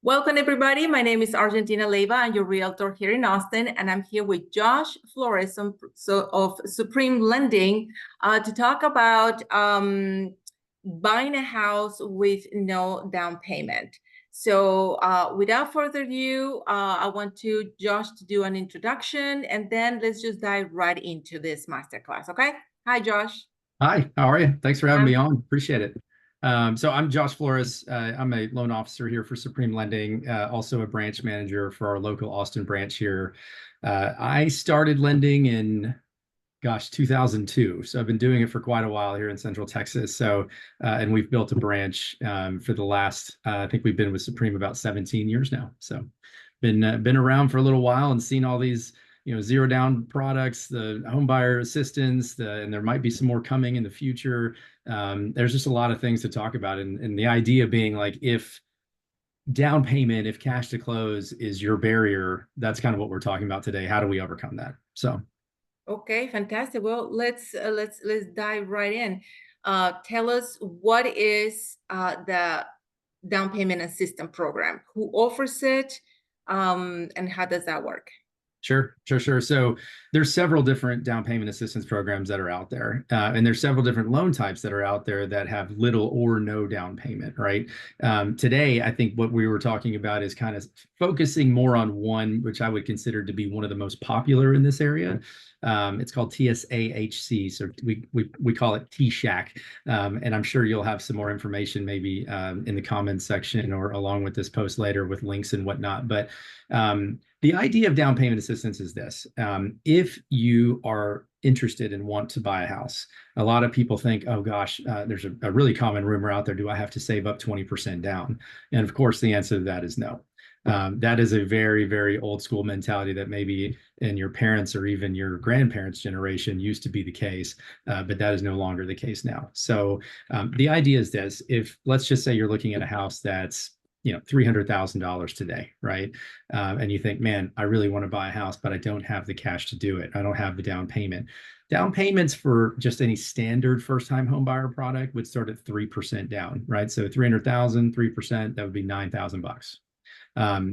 Welcome, everybody. My name is Argentina Leiva. I'm your realtor here in Austin, and I'm here with Josh Flores of Supreme Lending to talk about buying a house with no down payment. So without further ado, I want Josh to do an introduction, and then let's just dive right into this masterclass, okay? Hi, Josh. Hi, how are you? Thanks for having me on. Appreciate it. So I'm Josh Flores. I'm a loan officer here for Supreme Lending, also a branch manager for our local Austin branch here. I started lending in, 2002. So I've been doing it for quite a while here in Central Texas. So, and we've built a branch for the last, I think we've been with Supreme about 17 years now. So been around for a little while and seen all these zero down products, the home buyer assistance, and there might be some more coming in the future. There's just a lot of things to talk about, and the idea being like, if down payment, if cash to close is your barrier, that's kind of what we're talking about today. How do we overcome that? So okay, fantastic. Well, let's dive right in. Tell us, what is the down payment assistance program? Who offers it, and how does that work? Sure. So there's several different down payment assistance programs that are out there, and there's several different loan types that are out there that have little or no down payment, right? Today, I think what we were talking about is kind of focusing more on one, which I would consider to be one of the most popular in this area. It's called TSAHC, so we call it TSHAC, and I'm sure you'll have some more information maybe in the comments section or along with this post later with links and whatnot. But the idea of down payment assistance is this. If you are interested and want to buy a house, a lot of people think, oh gosh, there's a really common rumor out there, do I have to save up 20% down? And of course, the answer to that is no. That is a very, very old school mentality that maybe in your parents or even your grandparents' generation used to be the case, but that is no longer the case now. So the idea is this: if let's just say you're looking at a house that's $300,000 today, right? And you think, man, I really want to buy a house, but I don't have the cash to do it. I don't have the down payment. Down payments for just any standard first-time home buyer product would start at 3% down, right? So 300,000, 3%, that would be $9,000.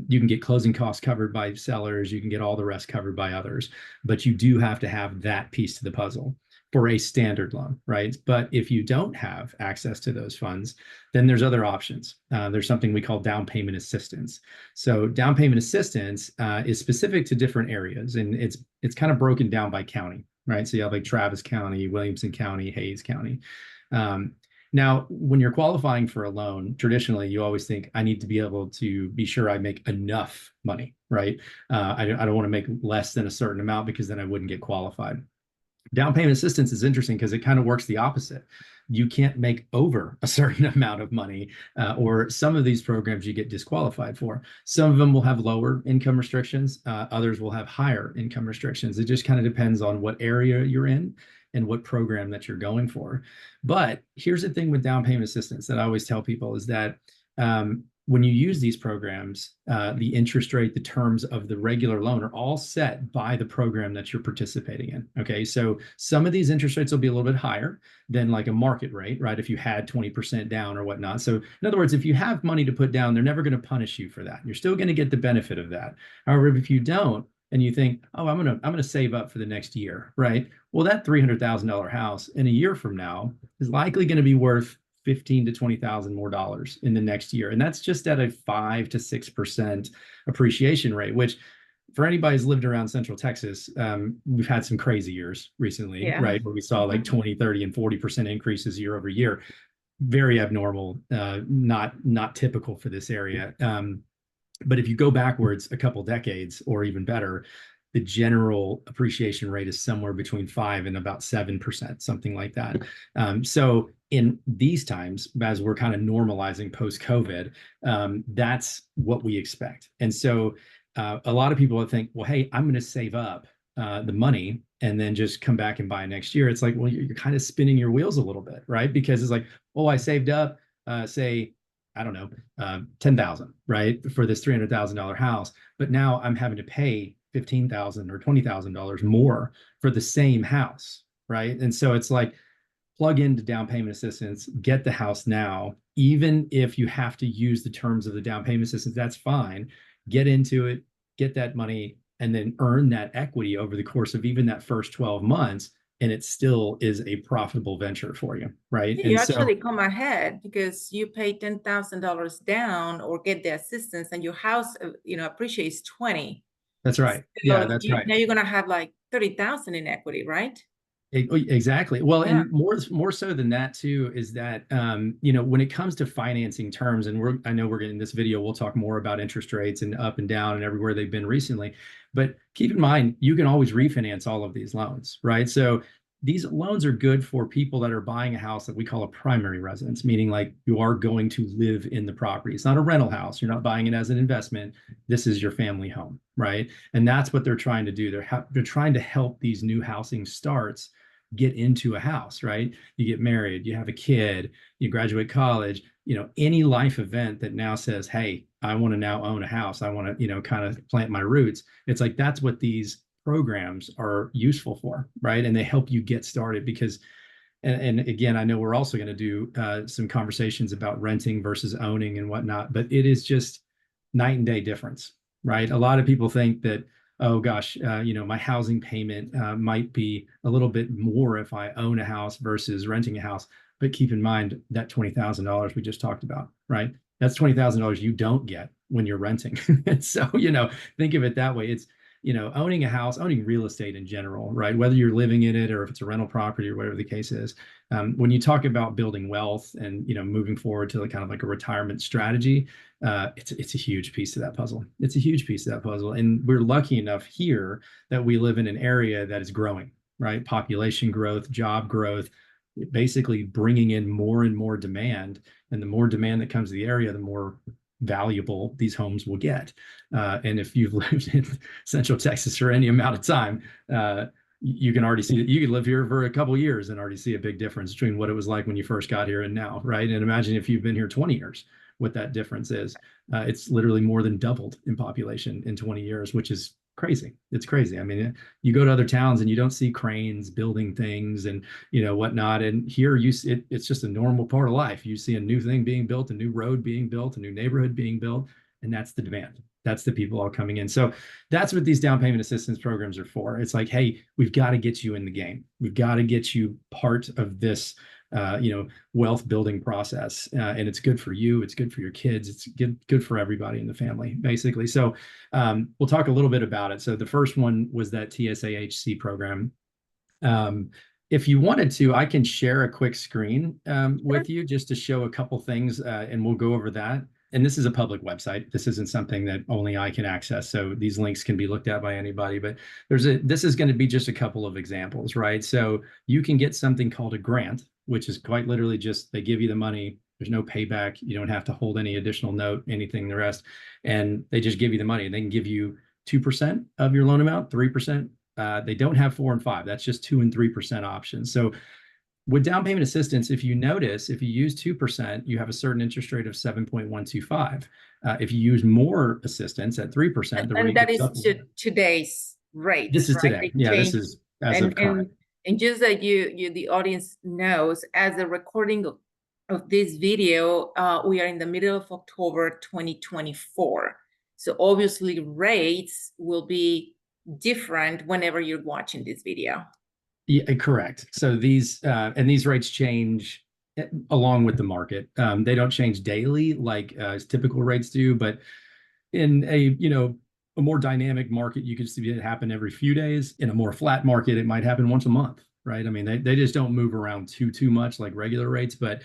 You can get closing costs covered by sellers. You can get all the rest covered by others, but you do have to have that piece to the puzzle for a standard loan, right? But if you don't have access to those funds, then there's other options. There's something we call down payment assistance. So down payment assistance is specific to different areas, and it's kind of broken down by county, right? So you have like Travis County, Williamson County, Hayes County. Now, when you're qualifying for a loan, traditionally, you always think, I need to be able to be sure I make enough money, right? I don't want to make less than a certain amount because then I wouldn't get qualified. Down payment assistance is interesting because it kind of works the opposite. You can't make over a certain amount of money, or some of these programs you get disqualified for. Some of them will have lower income restrictions. Others will have higher income restrictions. It just kind of depends on what area you're in and what program that you're going for. But here's the thing with down payment assistance that I always tell people is that when you use these programs, the interest rate, the terms of the regular loan are all set by the program that you're participating in. Okay, so some of these interest rates will be a little bit higher than like a market rate, right? If you had 20% down or whatnot. So in other words, if you have money to put down, they're never going to punish you for that. You're still going to get the benefit of that. However, if you don't, and you think, oh, I'm gonna save up for the next year, right? Well, that $300,000 house in a year from now is likely going to be worth $15,000 to $20,000 more dollars in the next year, and that's just at a 5 to 6% appreciation rate. Which, for anybody who's lived around Central Texas, we've had some crazy years recently, right? Where we saw like 20, 30, and 40% increases year over year. Very abnormal, not typical for this area. But if you go backwards a couple decades or even better, the general appreciation rate is somewhere between 5 and about 7%, something like that. So in these times, as we're kind of normalizing post-COVID, that's what we expect. And so a lot of people think, well, hey, I'm going to save up the money and then just come back and buy next year. It's like, well, you're kind of spinning your wheels a little bit, right? Because it's like, oh, I saved up, say, I don't know, 10,000, right, for this $300,000 house, but now I'm having to pay $15,000 or $20,000 more for the same house, right? And so it's like, plug into down payment assistance, get the house now, even if you have to use the terms of the down payment assistance, that's fine. Get into it, get that money, and then earn that equity over the course of even that first 12 months. And it still is a profitable venture for you, right? You And actually so come ahead because you pay $10,000 down or get the assistance, and your house, appreciates 20. that's right. Yeah, So that's right. now you're gonna have like 30,000 in equity, right? Exactly. Well, Yeah. and more so than that too is that when it comes to financing terms, and I know we're getting this video, we'll talk more about interest rates and up and down and everywhere they've been recently. But keep in mind, you can always refinance all of these loans, right? So these loans are good for people that are buying a house that we call a primary residence, meaning like you are going to live in the property. It's not a rental house. You're not buying it as an investment. This is your family home, right? And that's what they're trying to do. They're trying to help these new housing starts get into a house, right? You get married, you have a kid, you graduate college, any life event that now says, hey, I want to now own a house. I want to, kind of plant my roots. It's like, that's what these programs are useful for, right? And they help you get started because, and again, I know we're also going to do some conversations about renting versus owning and whatnot, but it is just night and day difference, right? A lot of people think that, oh gosh, my housing payment might be a little bit more if I own a house versus renting a house. But keep in mind that $20,000 we just talked about, right? That's $20,000 you don't get when you're renting. And so, think of it that way. It's, owning a house, owning real estate in general, right? Whether you're living in it or if it's a rental property or whatever the case is. When you talk about building wealth and, moving forward to kind of like a retirement strategy, it's a huge piece of that puzzle. It's a huge piece of that puzzle. And we're lucky enough here that we live in an area that is growing, right? Population growth, job growth, basically bringing in more and more demand. And the more demand that comes to the area, the more valuable these homes will get. And if you've lived in Central Texas for any amount of time, you can already see that you could live here for a couple of years and already see a big difference between what it was like when you first got here and now, right? And imagine if you've been here 20 years, what that difference is. It's literally more than doubled in population in 20 years, which is crazy. It's crazy. I mean, you go to other towns and you don't see cranes building things and whatnot. And here it's just a normal part of life. You see a new thing being built, a new road being built, a new neighborhood being built, and that's the demand. That's the people all coming in. So that's what these down payment assistance programs are for. It's like, hey, we've got to get you in the game. We've got to get you part of this wealth building process. And it's good for you. It's good for your kids. It's good for everybody in the family, basically. So we'll talk a little bit about it. So the first one was that TSAHC program. If you wanted to, I can share a quick screen with you just to show a couple things, and we'll go over that. And this is a public website. This isn't something that only I can access. So these links can be looked at by anybody, but this is going to be just a couple of examples, right? So you can get something called a grant, which is quite literally just, they give you the money. There's no payback. You don't have to hold any additional note, anything, the rest. And they just give you the money. They can give you 2% of your loan amount, 3%. They don't have 4 and 5. That's just 2 and 3% options. So with down payment assistance, if you notice, if you use 2%, you have a certain interest rate of 7.125. If you use more assistance at 3%, the rate that goes is up. today's rate. This is right? today. Yeah, this is as of current. And just that the audience knows, as the recording of this video, we are in the middle of October 2024. So obviously rates will be different whenever you're watching this video. Yeah, correct. So these rates change along with the market. They don't change daily like typical rates do, but in a more dynamic market, you could see it happen every few days. In a more flat market, it might happen once a month, right? I mean, they just don't move around too much like regular rates, but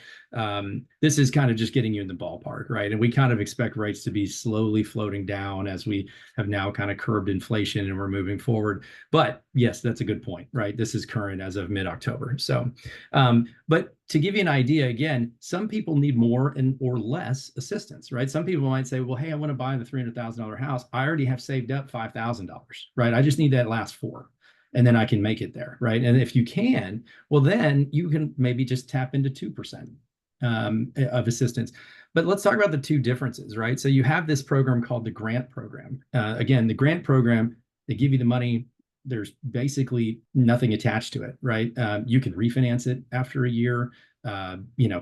this is kind of just getting you in the ballpark, right? And we kind of expect rates to be slowly floating down as we have now kind of curbed inflation and we're moving forward. But yes, that's a good point, right? This is current as of mid-October. So, but to give you an idea, again, some people need more or less assistance, right? Some people might say, well, hey, I want to buy the $300,000 house. I already have saved up $5,000, right? I just need that last 4. And then I can make it there, right? And if you can, well, then you can maybe just tap into 2% of assistance. But let's talk about the two differences, right? So you have this program called the grant program. Again, the grant program, they give you the money, there's basically nothing attached to it, right? You can refinance it after a year,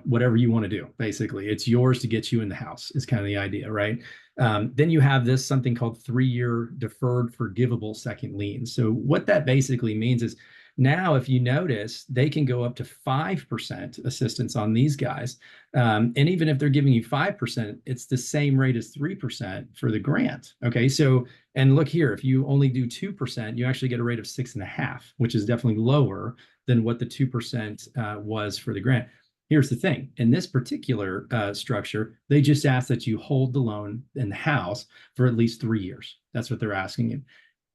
whatever you want to do. Basically, it's yours to get you in the house is kind of the idea, right? Then you have this something called 3-year deferred forgivable second lien. So what that basically means is now, if you notice, they can go up to 5% assistance on these guys. And even if they're giving you 5%, it's the same rate as 3% for the grant. Okay, so, and look here, if you only do 2%, you actually get a rate of 6.5%, which is definitely lower than what the 2% was for the grant. Here's the thing. In this particular structure, they just ask that you hold the loan in the house for at least 3 years. That's what they're asking you.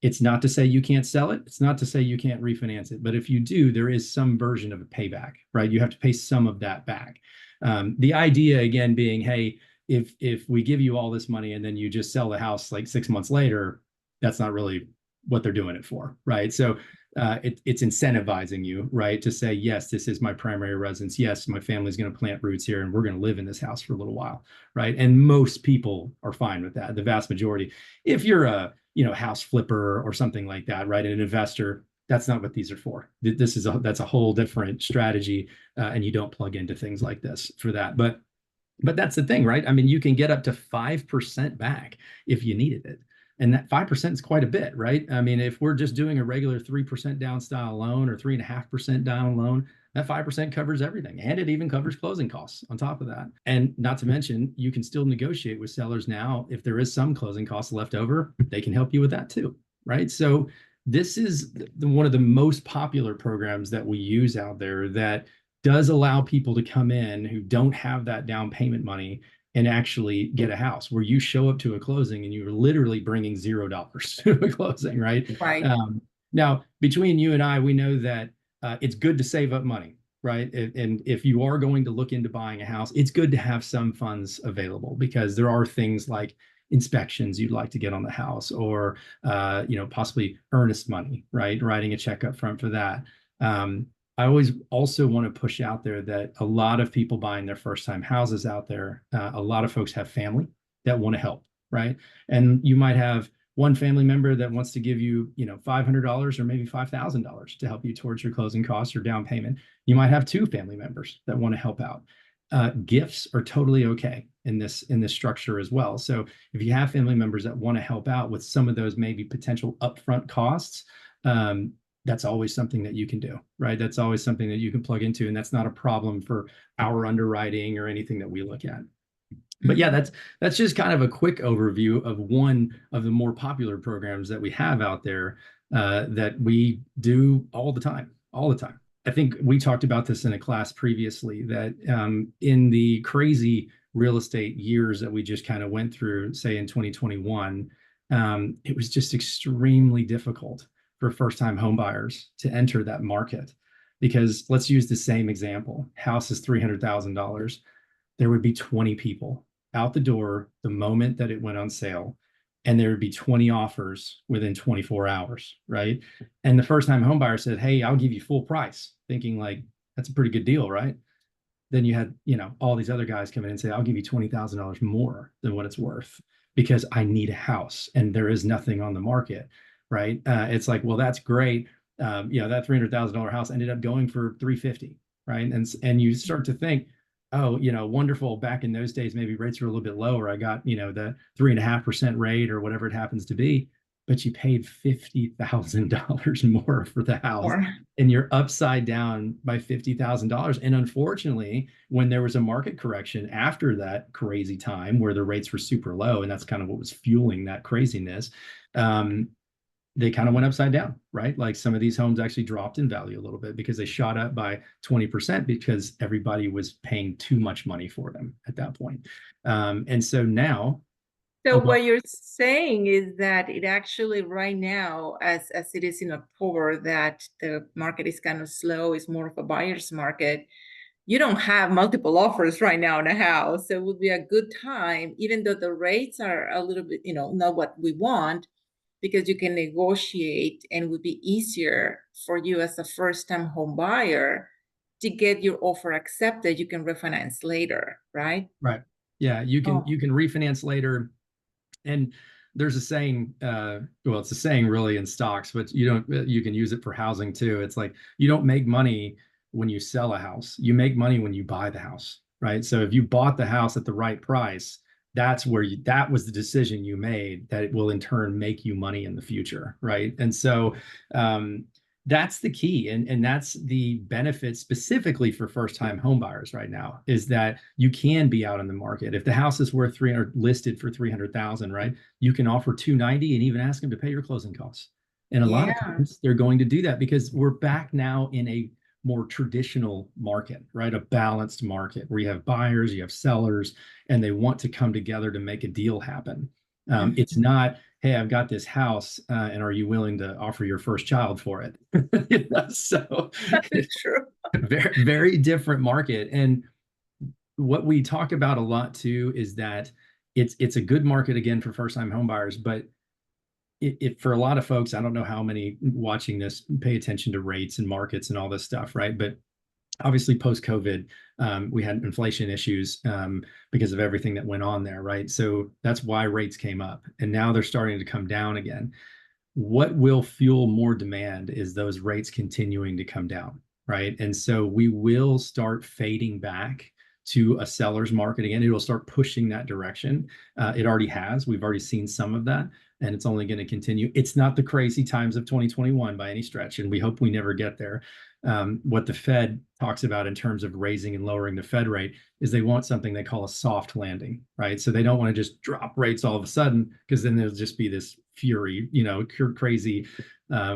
It's not to say you can't sell it. It's not to say you can't refinance it. But if you do, there is some version of a payback, right? You have to pay some of that back. The idea, again, being, hey, if we give you all this money and then you just sell the house like 6 months later, that's not really what they're doing it for, right? So it's incentivizing you, right, to say, yes, this is my primary residence. Yes, my family's going to plant roots here and we're going to live in this house for a little while, right? And most people are fine with that, the vast majority. If you're a house flipper or something like that, right, an investor, that's not what these are for. That's a whole different strategy, and you don't plug into things like this for that. But that's the thing, right? I mean, you can get up to 5% back if you needed it. And that 5% is quite a bit, right? I mean, if we're just doing a regular 3% down style loan or 3.5% down loan, that 5% covers everything. And it even covers closing costs on top of that. And not to mention, you can still negotiate with sellers now. If there is some closing costs left over, they can help you with that too, right? So this is one of the most popular programs that we use out there that does allow people to come in who don't have that down payment money and actually get a house, where you show up to a closing and you're literally bringing $0 to a closing, right? Right. Now, between you and I, we know that it's good to save up money, right? And if you are going to look into buying a house, it's good to have some funds available, because there are things like inspections you'd like to get on the house, or possibly earnest money, right? Writing a check up front for that. I always also want to push out there that a lot of people buying their first time houses out there, a lot of folks have family that want to help, right? And you might have one family member that wants to give you, $500 or maybe $5,000 to help you towards your closing costs or down payment. You might have two family members that want to help out. Gifts are totally okay in this structure as well. So if you have family members that want to help out with some of those maybe potential upfront costs, that's always something that you can do, right? That's always something that you can plug into, and that's not a problem for our underwriting or anything that we look at. But yeah, that's just kind of a quick overview of one of the more popular programs that we have out there that we do all the time. I think we talked about this in a class previously, that in the crazy real estate years that we just kind of went through, say in 2021, it was just extremely difficult for first-time home buyers to enter that market. Because let's use the same example. House is $300,000. There would be 20 people out the door the moment that it went on sale, and there would be 20 offers within 24 hours, right? And the first-time home buyer said, hey, I'll give you full price, thinking like, that's a pretty good deal, right? Then you had, all these other guys come in and say, I'll give you $20,000 more than what it's worth because I need a house and there is nothing on the market. Right? It's like, well, that's great. That $300,000 house ended up going for $350,000, right? And you start to think, oh, wonderful. Back in those days, maybe rates were a little bit lower. I got, the 3.5% rate or whatever it happens to be, but you paid $50,000 more for the house, and you're upside down by $50,000. And unfortunately, when there was a market correction after that crazy time where the rates were super low, and that's kind of what was fueling that craziness, they kind of went upside down, right? Like some of these homes actually dropped in value a little bit because they shot up by 20% because everybody was paying too much money for them at that point. And so now. So what you're saying is that it actually right now, as it is in October, that the market is kind of slow, it's more of a buyer's market. You don't have multiple offers right now in a house. So it would be a good time, even though the rates are a little bit, not what we want, because you can negotiate, and it would be easier for you as a first-time home buyer to get your offer accepted. You can refinance later, right? Right. Yeah, you can refinance later. And there's a saying, well, it's a saying really in stocks, but you can use it for housing too. It's like, you don't make money when you sell a house. You make money when you buy the house, right? So if you bought the house at the right price, that was the decision you made that it will in turn make you money in the future, right? And so that's the key, and that's the benefit specifically for first-time home buyers right now, is that you can be out in the market. If the house is worth 300, listed for 300,000, right, you can offer 290 and even ask them to pay your closing costs. And a lot of times they're going to do that because we're back now in a more traditional market, right? A balanced market where you have buyers, you have sellers, and they want to come together to make a deal happen. It's not, hey, I've got this house, and are you willing to offer your first child for it? So True. very, very different market. And what we talk about a lot too is that it's a good market again for first-time home buyers, but it for a lot of folks, I don't know how many watching this pay attention to rates and markets and all this stuff, right? But obviously post-COVID, we had inflation issues because of everything that went on there, right? So that's why rates came up, and now they're starting to come down again. What will fuel more demand is those rates continuing to come down, right? And so we will start fading back to a seller's market again. It will start pushing that direction. It already has. We've already seen some of that, and it's only going to continue. It's not the crazy times of 2021 by any stretch, and we hope we never get there. What the Fed talks about in terms of raising and lowering the Fed rate is they want something they call a soft landing, right? So they don't want to just drop rates all of a sudden, because then there'll just be this fury, crazy,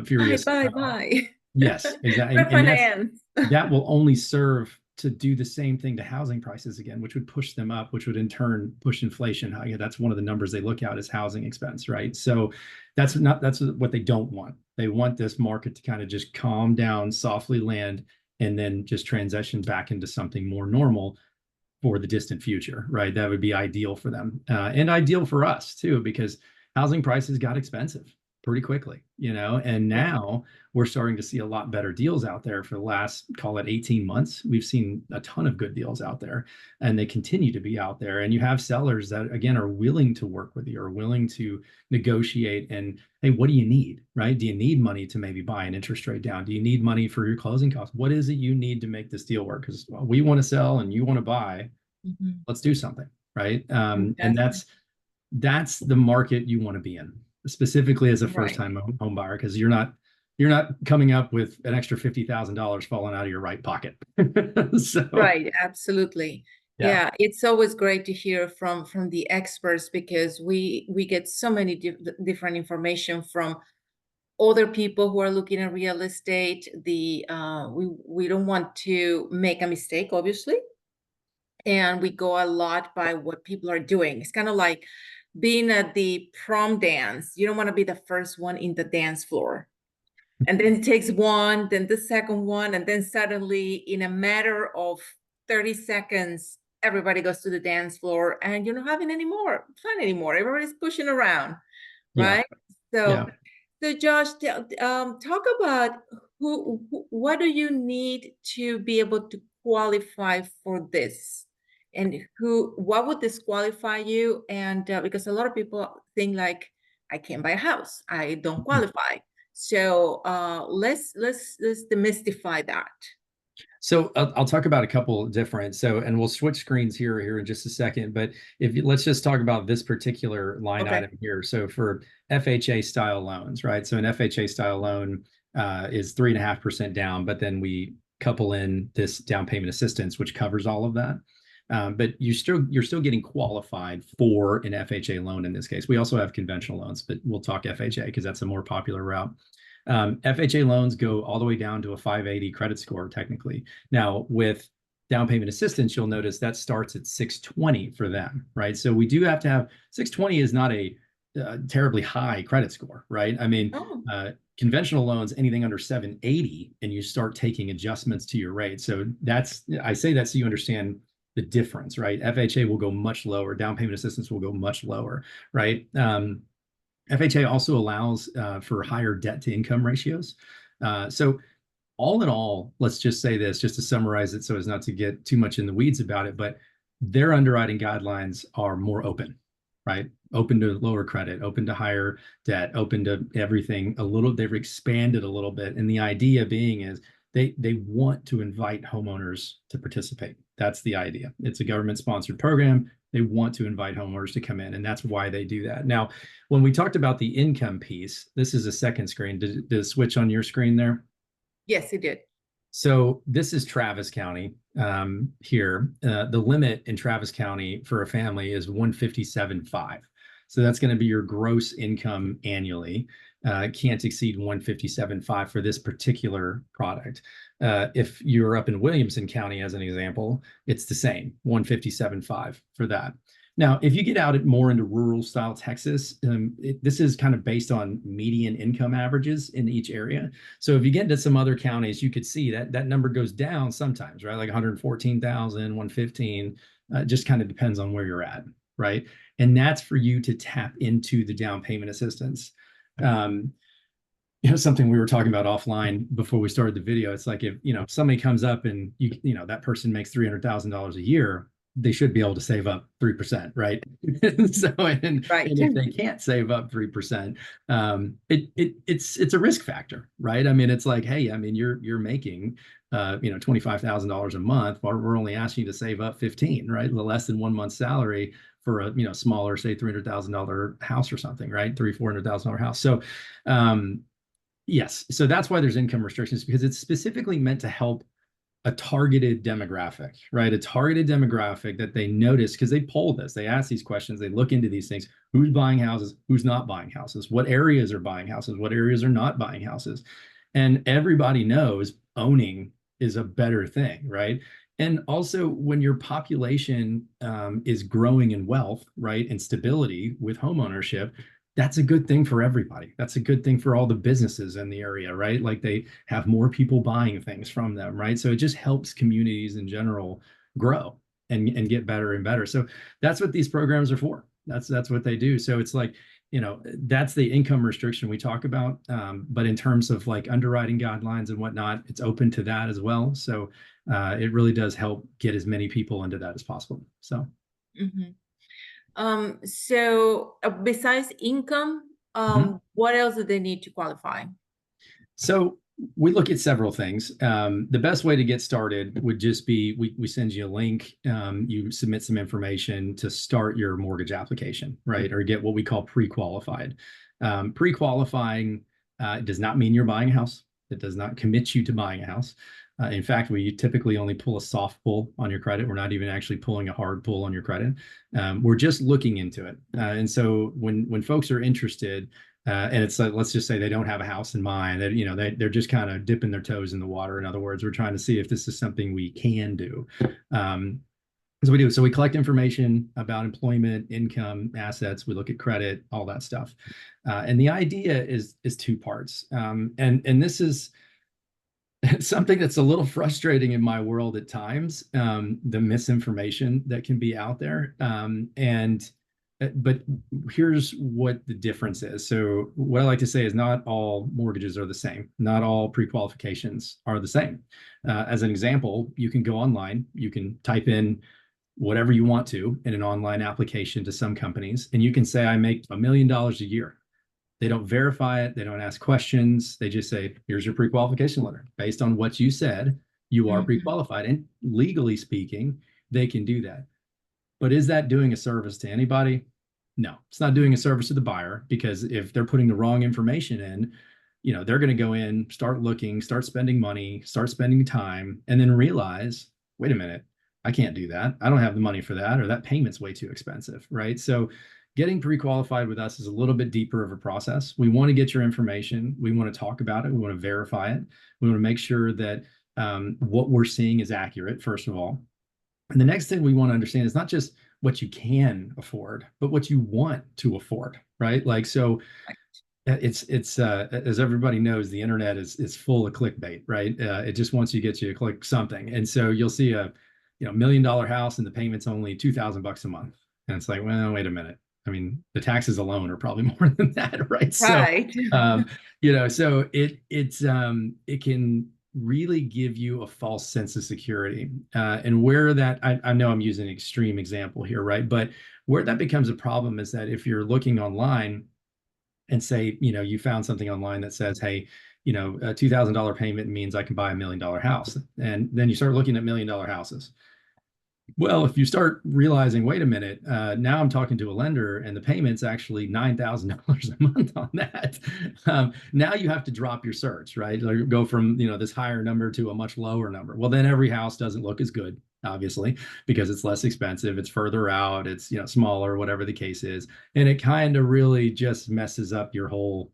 furious. Bye. Yes, exactly. And that will only serve to do the same thing to housing prices again, which would push them up, which would in turn push inflation higher. That's one of the numbers they look at is housing expense, right? So that's what they don't want. They want this market to kind of just calm down, softly land, and then just transition back into something more normal for the distant future, right? That would be ideal for them, and ideal for us too, because housing prices got expensive pretty quickly, and now we're starting to see a lot better deals out there. For the last, call it 18 months, we've seen a ton of good deals out there, and they continue to be out there. And you have sellers that, again, are willing to work with you, are willing to negotiate. And hey, what do you need, right? Do you need money to maybe buy an interest rate down? Do you need money for your closing costs? What is it you need to make this deal work? Because we want to sell and you want to buy. Let's do something, right? And that's the market you want to be in, specifically as a first-time home buyer, because you're not coming up with an extra $50,000 falling out of your right pocket. So, right, absolutely. Yeah, it's always great to hear from the experts, because we get so many different information from other people who are looking at real estate. We don't want to make a mistake, obviously, and we go a lot by what people are doing. It's kind of like being at the prom dance. You don't want to be the first one in the dance floor. And then it takes one, then the second one, and then suddenly in a matter of 30 seconds, everybody goes to the dance floor and you're not having any more fun anymore. Everybody's pushing around, right? So Josh, talk about what do you need to be able to qualify for this? And what would disqualify you? And because a lot of people think like, I can't buy a house, I don't qualify. So let's demystify that. So I'll talk about a couple different, and we'll switch screens here in just a second, but let's just talk about this particular line item here. So for FHA style loans, right? So an FHA style loan is 3.5% down, but then we couple in this down payment assistance, which covers all of that. But you're still getting qualified for an FHA loan in this case. We also have conventional loans, but we'll talk FHA because that's a more popular route. FHA loans go all the way down to a 580 credit score, technically. Now, with down payment assistance, you'll notice that starts at 620 for them, right? So we do have to have 620 is not a terribly high credit score, right? I mean, conventional loans, anything under 780, and you start taking adjustments to your rate. So I say that so you understand the difference, right? FHA will go much lower. Down payment assistance will go much lower, right? FHA also allows for higher debt to income ratios. So all in all, let's just say this, just to summarize it so as not to get too much in the weeds about it, but their underwriting guidelines are more open, right? open to lower credit, open to higher debt, open to everything a little. They've expanded a little bit. And the idea being is they want to invite homeowners to participate. That's the idea. It's a government sponsored program. They want to invite homeowners to come in, and that's why they do that. Now, when we talked about the income piece, this is a second screen. Did it switch on your screen there? Yes, it did. So this is Travis County here. The limit in Travis County for a family is 157.5. So that's going to be your gross income annually. Can't exceed 157.5 for this particular product. If you're up in Williamson County, as an example, it's the same, 157.5 for that. Now, if you get out more into rural style Texas, this is kind of based on median income averages in each area. So if you get into some other counties, you could see that that number goes down sometimes, right? Like 114,000, 115, just kind of depends on where you're at, right? And that's for you to tap into the down payment assistance. Something we were talking about offline before we started the video. It's like if somebody comes up and that person makes $300,000 a year, they should be able to save up 3%, right? So, and if they can't save up 3%, it's a risk factor, right? I mean, it's like, hey, I mean, you're making $25,000 a month, but we're only asking you to save up 15, right? Less than 1 month's salary for a smaller, say $300,000 house or something, right? $400,000 house. So yes, so that's why there's income restrictions, because it's specifically meant to help a targeted demographic, right? A targeted demographic that they notice, because they poll this, they ask these questions, they look into these things. Who's buying houses? Who's not buying houses? What areas are buying houses? What areas are not buying houses? And everybody knows owning is a better thing, right? And also when your population is growing in wealth, right, and stability with home ownership, that's a good thing for everybody. That's a good thing for all the businesses in the area, right? Like they have more people buying things from them, right? So it just helps communities in general grow and get better and better. So that's what these programs are for. That's what they do. So it's like, that's the income restriction we talk about. But in terms of like underwriting guidelines and whatnot, it's open to that as well. So it really does help get as many people into that as possible. So. Mm-hmm. So besides income, what else do they need to qualify? So we look at several things. The best way to get started would just be, we send you a link, you submit some information to start your mortgage application, right? Or get what we call pre-qualified. Pre-qualifying does not mean you're buying a house. It does not commit you to buying a house. In fact, we typically only pull a soft pull on your credit. We're not even actually pulling a hard pull on your credit. We're just looking into it. And so when folks are interested, and it's like, let's just say they don't have a house in mind, that they're just kind of dipping their toes in the water. In other words, we're trying to see if this is something we can do. So we do. So we collect information about employment, income, assets. We look at credit, all that stuff. And the idea is two parts. And this is something that's a little frustrating in my world at times, the misinformation that can be out there. But here's what the difference is. So what I like to say is not all mortgages are the same. Not all pre-qualifications are the same. As an example, you can go online, you can type in whatever you want to in an online application to some companies, and you can say, I make $1 million a year. They don't verify it. They don't ask questions. They just say, here's your pre-qualification letter. Based on what you said, you are pre-qualified. And legally speaking, they can do that. But is that doing a service to anybody? No, it's not doing a service to the buyer, because if they're putting the wrong information in, they're going to go in, start looking, start spending money, start spending time, and then realize, wait a minute, I can't do that. I don't have the money for that, or that payment's way too expensive, right? So getting pre-qualified with us is a little bit deeper of a process. We want to get your information. We want to talk about it. We want to verify it. We want to make sure that what we're seeing is accurate, first of all. And the next thing we want to understand is not just what you can afford, but what you want to afford, right? Like, so it's as everybody knows, the internet is full of clickbait, right? It just wants you to get you to click something. And so you'll see a $1 million house and the payment's only $2,000 a month. And it's like, well, wait a minute. I mean, the taxes alone are probably more than that, right? Right. So, so it can really give you a false sense of security. And where that, I know I'm using an extreme example here, right? But where that becomes a problem is that if you're looking online and say, you found something online that says, hey, a $2,000 payment means I can buy $1 million house. And then you start looking at $1 million houses. Well, if you start realizing, wait a minute, now I'm talking to a lender and the payment's actually $9,000 a month on that. Now you have to drop your search, right? Like go from, this higher number to a much lower number. Well, then every house doesn't look as good, obviously, because it's less expensive, it's further out, it's, smaller, whatever the case is. And it kind of really just messes up your whole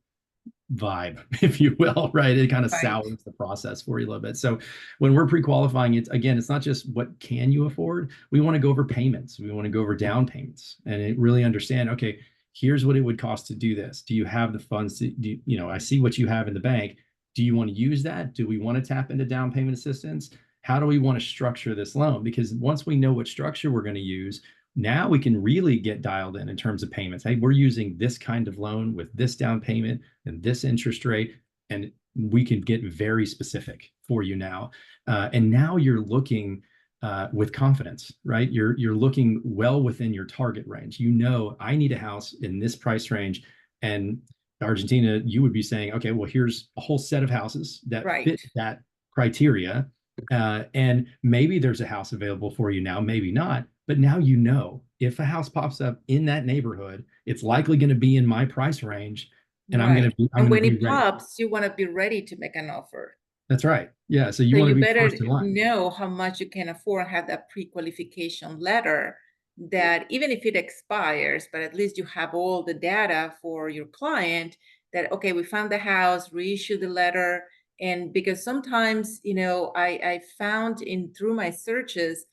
vibe, if you will, right? It kind of Right. sours the process for you a little bit. So when we're pre-qualifying, it's not just what can you afford. We want to go over payments. We want to go over down payments and really understand, okay, here's what it would cost to do this. Do you have the funds to do, I see what you have in the bank. Do you want to use that? Do we want to tap into down payment assistance? How do we want to structure this loan? Because once we know what structure we're going to use, now we can really get dialed in terms of payments. Hey, we're using this kind of loan with this down payment and this interest rate, and we can get very specific for you now. And now you're looking with confidence, right? You're looking well within your target range. I need a house in this price range, and Argentina, you would be saying, okay, well, here's a whole set of houses that fit that criteria. And maybe there's a house available for you now, maybe not. But now if a house pops up in that neighborhood, it's likely going to be in my price range, and I'm going to be. And when it pops, you want to be ready to make an offer. That's right. Yeah. So you want to be better first in line. Know how much you can afford and have that pre-qualification letter that even if it expires, but at least you have all the data for your client that, okay, we found the house, reissue the letter. And because sometimes, I found through my searches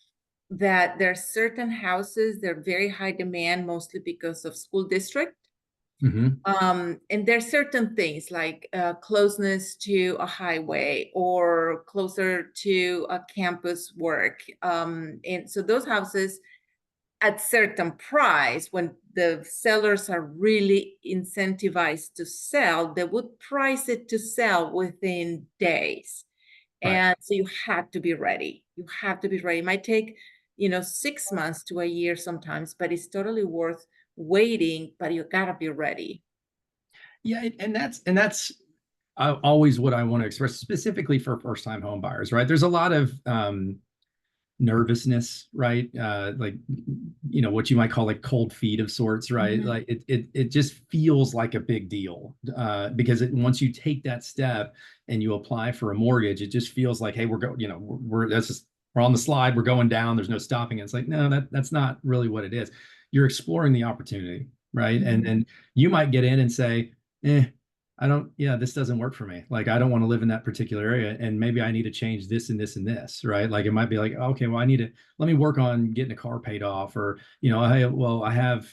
that there are certain houses, they're very high demand, mostly because of school district. And there's certain things like closeness to a highway or closer to a campus work. And so those houses at certain price, when the sellers are really incentivized to sell, they would price it to sell within days. And so you have to be ready. You have to be ready. It might take 6 months to a year sometimes, but it's totally worth waiting, but you gotta be ready. Yeah, and that's always what I want to express, specifically for first-time home buyers, right? There's a lot of nervousness, right? Like, what you might call like cold feet of sorts, right? Like it just feels like a big deal because once you take that step and you apply for a mortgage, it just feels like, hey, we're on the slide, we're going down, there's no stopping it. It's like, no, that's not really what it is. You're exploring the opportunity, right? And you might get in and say, this doesn't work for me. Like, I don't want to live in that particular area. And maybe I need to change this and this and this, right? Like, it might be like, okay, well, let me work on getting a car paid off, or, hey, well, I have,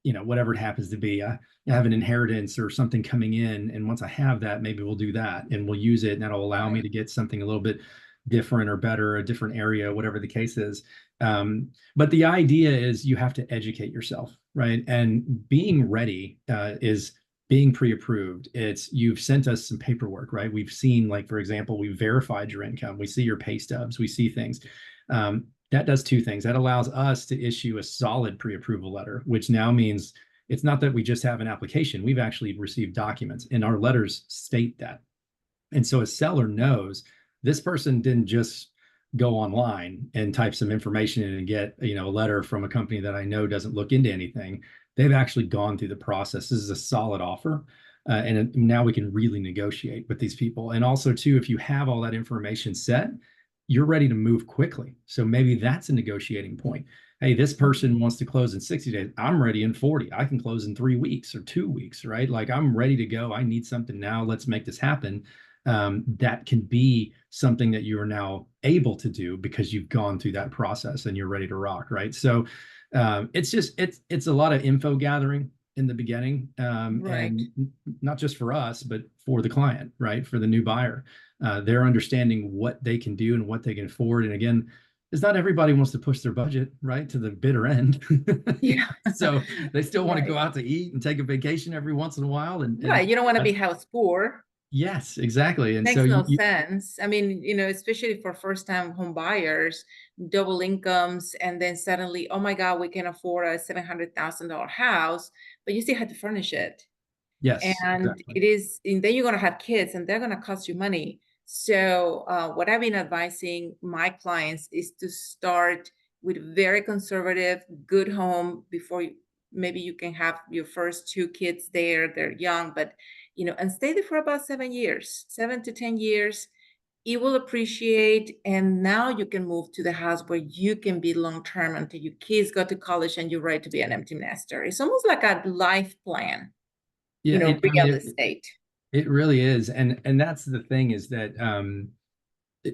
whatever it happens to be, I have an inheritance or something coming in. And once I have that, maybe we'll do that and we'll use it. And that'll allow me to get something a little bit different or better, a different area, whatever the case is. But the idea is you have to educate yourself, right? And being ready is being pre-approved. You've sent us some paperwork, right? We've seen, like, for example, we verified your income. We see your pay stubs. We see things. That does two things. That allows us to issue a solid pre-approval letter, which now means it's not that we just have an application. We've actually received documents, and our letters state that. And so a seller knows this person didn't just go online and type some information in and get, a letter from a company that I know doesn't look into anything. They've actually gone through the process. This is a solid offer. And now we can really negotiate with these people. And also, too, if you have all that information set, you're ready to move quickly. So maybe that's a negotiating point. Hey, this person wants to close in 60 days. I'm ready in 40. I can close in 3 weeks or 2 weeks, right? Like, I'm ready to go. I need something now. Let's make this happen. That can be something that you are now able to do because you've gone through that process and you're ready to rock, right? So it's a lot of info gathering in the beginning, and not just for us, but for the client, right? For the new buyer, they're understanding what they can do and what they can afford. And again, it's not everybody wants to push their budget right to the bitter end. So they still want to go out to eat and take a vacation every once in a while. And you don't want to be house poor. Yes, exactly. And so Makes no sense. I mean, especially for first-time home buyers, double incomes, and then suddenly, oh my God, we can afford a $700,000 house, but you still have to furnish it. yes, And exactly. it is, and then you're going to have kids and they're going to cost you money. So what I've been advising my clients is to start with very conservative, good home before maybe you can have your first two kids there. They're young, but and stay there for about 7 years, 7 to 10 years. It will appreciate, and now you can move to the house where you can be long term until your kids go to college and you're ready to be an empty nester. It's almost like a life plan, Yeah, I mean, real estate. it really is. And that's the thing is that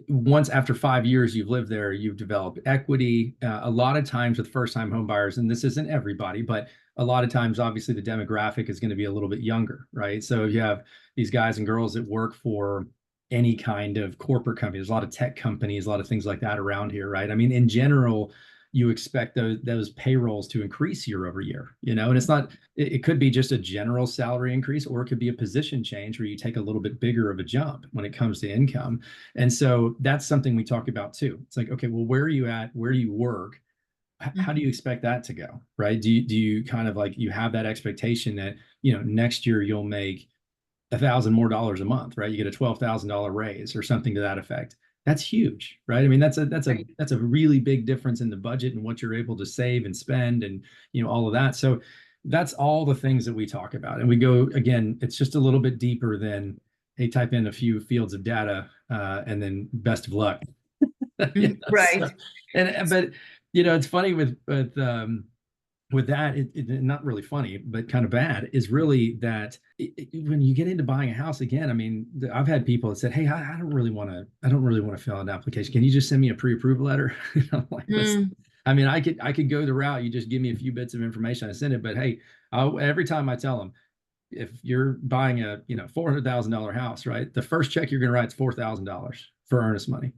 once after 5 years you've lived there, you've developed equity. A lot of times with first-time home buyers, and this isn't everybody, but a lot of times, obviously, the demographic is going to be a little bit younger, right? So you have these guys and girls that work for any kind of corporate company. There's a lot of tech companies, a lot of things like that around here, right? I mean, in general, you expect those payrolls to increase year over year, and it's not, it could be just a general salary increase, or it could be a position change where you take a little bit bigger of a jump when it comes to income. And so that's something we talk about too. It's like, okay, well, where are you at? Where do you work? How do you expect that to go? Right? Do you kind of like, you have that expectation that, next year you'll make $1,000 more a month, right? You get a $12,000 raise or something to that effect. That's huge, right? I mean, Right. that's a really big difference in the budget and what you're able to save and spend, and all of that. So that's all the things that we talk about. And we go, again, it's just a little bit deeper than, hey, type in a few fields of data, and then best of luck. So, Right. but it's funny with that, not really funny, but kind of bad, is really that when you get into buying a house again, I mean, I've had people that said, "Hey, I don't really want to fill out an application. Can you just send me a pre-approval letter?" I'm like, listen, Mm, I mean, I could go the route. You just give me a few bits of information, I send it. But hey, every time I tell them, if you're buying a $400,000 house, right, the first check you're going to write is $4,000 for earnest money,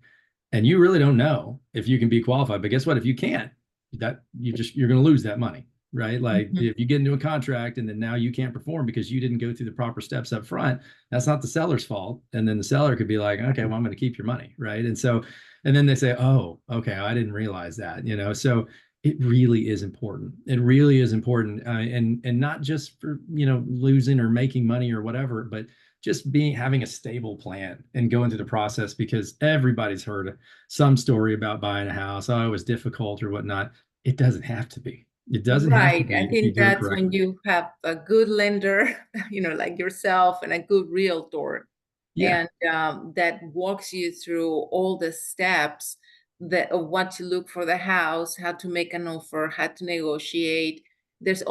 and you really don't know if you can be qualified. But guess what? If you can't, you're going to lose that money, right? Like mhm. if you get into a contract and then now you can't perform because you didn't go through the proper steps up front, that's not the seller's fault. And then the seller could be like, okay, well, I'm going to keep your money, right? And so, and then they say, oh, okay, I didn't realize that, So it really is important. It really is important, and not just for losing or making money or whatever, but just having a stable plan and going through the process, because everybody's heard some story about buying a house. Oh, it was difficult or whatnot. It doesn't have to be. It doesn't have to Right. I be if you think do it that's when correctly. you have a good lender, like yourself, and a good realtor, Yeah. and that walks you through all the steps that of what to look for the house, how to make an offer, how to negotiate. There's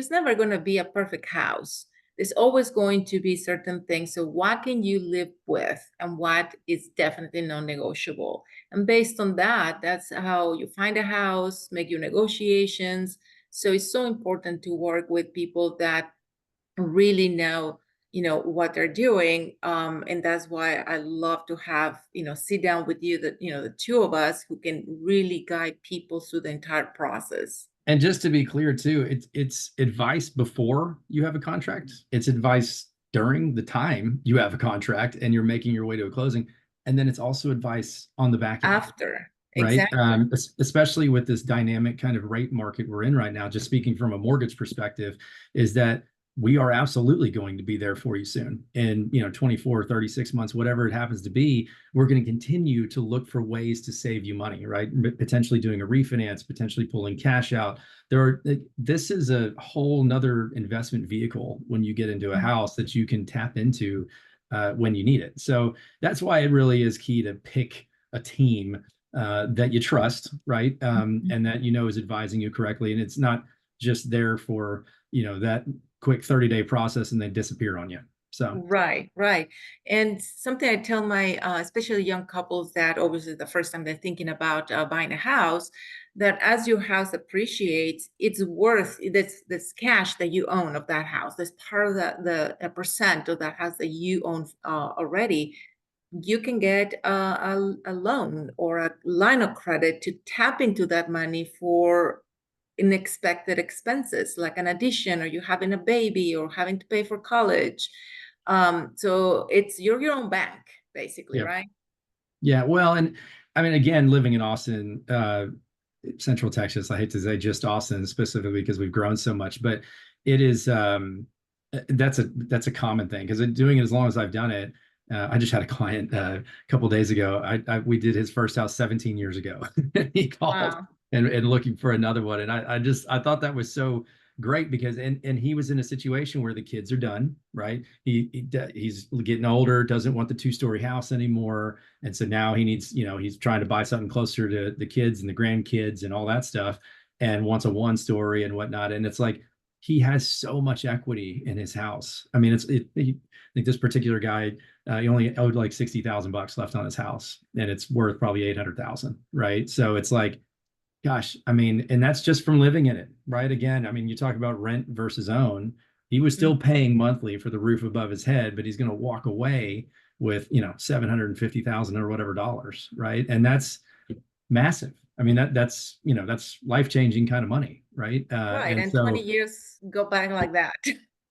never going to be a perfect house. There's always going to be certain things. So what can you live with, and what is definitely non-negotiable? And based on that, that's how you find a house, make your negotiations. So it's so important to work with people that really know, what they're doing. And that's why I love to have, sit down with you, that, the two of us who can really guide people through the entire process. And just to be clear too, it's advice before you have a contract. It's advice during the time you have a contract and you're making your way to a closing. And then it's also advice on the back end, After, right? exactly. Especially with this dynamic kind of rate market we're in right now, just speaking from a mortgage perspective, is that we are absolutely going to be there for you soon. In 24, 36 months, whatever it happens to be, we're going to continue to look for ways to save you money, right? Potentially doing a refinance, potentially pulling cash out. This is a whole nother investment vehicle when you get into a house that you can tap into when you need it. So that's why it really is key to pick a team that you trust, right? And that is advising you correctly, and it's not just there for that quick 30-day process and they disappear on you. So Right, right. And something I tell my, especially young couples that obviously the first time they're thinking about buying a house, that as your house appreciates, it's worth this cash that you own of that house. That's part of the a percent of that house that you own already. You can get a loan or a line of credit to tap into that money for unexpected expenses, like an addition, or you having a baby, or having to pay for college. So you're your own bank, basically, Yeah. right? Yeah. Well, and I mean, again, living in Austin, Central Texas, I hate to say just Austin specifically because we've grown so much, but it is that's a common thing because doing it as long as I've done it. I just had a client a couple days ago. We did his first house 17 years ago. He called Wow. and looking for another one, and I thought that was so great because and he was in a situation where the kids are done, right? He's getting older, doesn't want the 2-story house anymore, and so now he needs, he's trying to buy something closer to the kids and the grandkids and all that stuff, and wants a 1-story and whatnot. And it's like he has so much equity in his house. I mean, I think this particular guy, he only owed like $60,000 left on his house, and it's worth probably 800,000, right? So it's like, gosh, I mean, and that's just from living in it, right? Again, I mean, you talk about rent versus own. He was still paying monthly for the roof above his head, but he's going to walk away with, 750,000 or whatever dollars, right? And that's massive. I mean, that's life-changing kind of money, right? Right. And And 20 so years go back like that.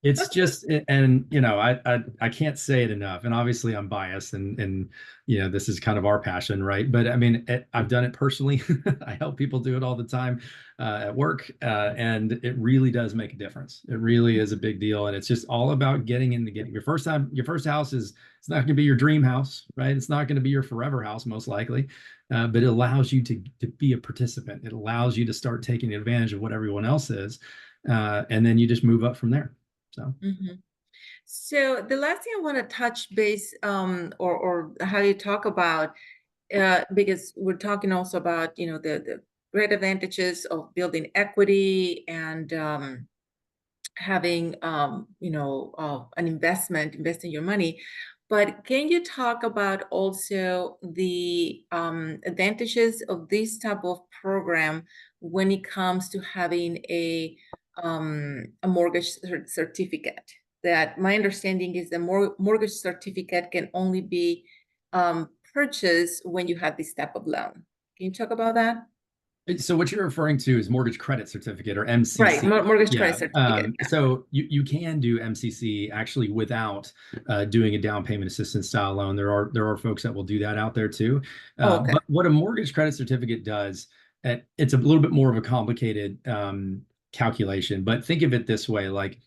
it's just, and I can't say it enough, and obviously I'm biased, and this is kind of our passion, right? But I mean, I've done it personally. I help people do it all the time at work, and it really does make a difference. It really is a big deal, and it's just all about getting in the game. Your first house it's not going to be your dream house, right? It's not going to be your forever house, most likely, but it allows you to be a participant. It allows you to start taking advantage of what everyone else is, and then you just move up from there. So. Mhm. So the last thing I want to touch base, or how you talk about, because we're talking also about, the great advantages of building equity and having, an investing your money. But can you talk about also the advantages of this type of program when it comes to having a mortgage certificate? That my understanding is the mortgage certificate can only be purchased when you have this type of loan. Can you talk about that? So what you're referring to is mortgage credit certificate, or Right, MCC. mortgage credit Yeah. certificate. So you can do MCC actually without doing a down payment assistance style loan. There are folks that will do that out there too. Oh, okay. But what a mortgage credit certificate does, it's a little bit more of a complicated calculation. But think of it this way: like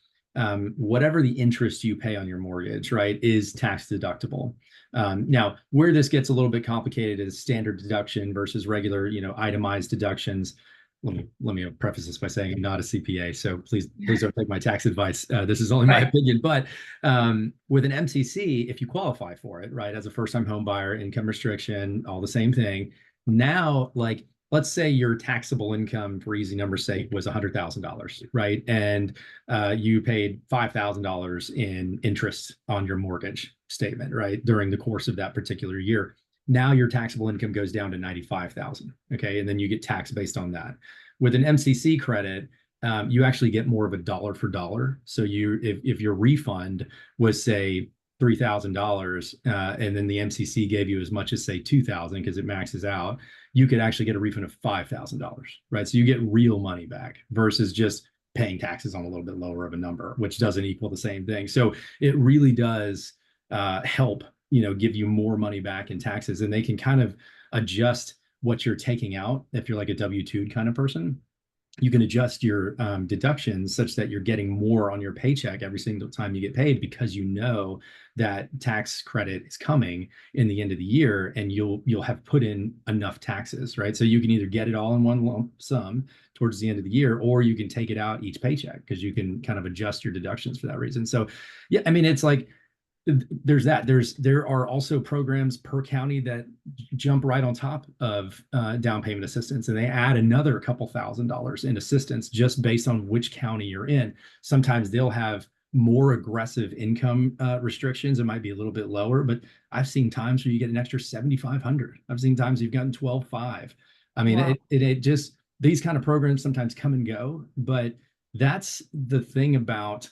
whatever the interest you pay on your mortgage, right, is tax deductible. Now, where this gets a little bit complicated is standard deduction versus regular, itemized deductions. Let me preface this by saying I'm not a CPA, so please don't take my tax advice. This is only my Right. opinion. But with an MCC, if you qualify for it, right, as a first-time home buyer, income restriction, all the same thing. Now, like, let's say your taxable income, for easy number's sake, was $100,000, right? And you paid $5,000 in interest on your mortgage statement, right, during the course of that particular year. Now your taxable income goes down to 95,000. Okay, and then you get taxed based on that. With an MCC credit, you actually get more of a dollar for dollar. So if your refund was, say, $3,000, and then the MCC gave you as much as, say, 2,000 because it maxes out, you could actually get a refund of $5,000, right? So you get real money back versus just paying taxes on a little bit lower of a number, which doesn't equal the same thing. So it really does help, give you more money back in taxes, and they can kind of adjust what you're taking out. If you're like a W-2 kind of person, you can adjust your deductions such that you're getting more on your paycheck every single time you get paid, because that tax credit is coming in the end of the year, and you'll have put in enough taxes, right? So you can either get it all in one lump sum towards the end of the year, or you can take it out each paycheck because you can kind of adjust your deductions for that reason. So yeah, I mean, it's like there are also programs per county that jump right on top of down payment assistance, and they add another couple $1,000s in assistance just based on which county you're in. Sometimes they'll have more aggressive income restrictions. It might be a little bit lower, but I've seen times where you get an extra 7,500. I've seen times you've gotten 12,500. I mean, Wow. it just, these kind of programs sometimes come and go, but that's the thing about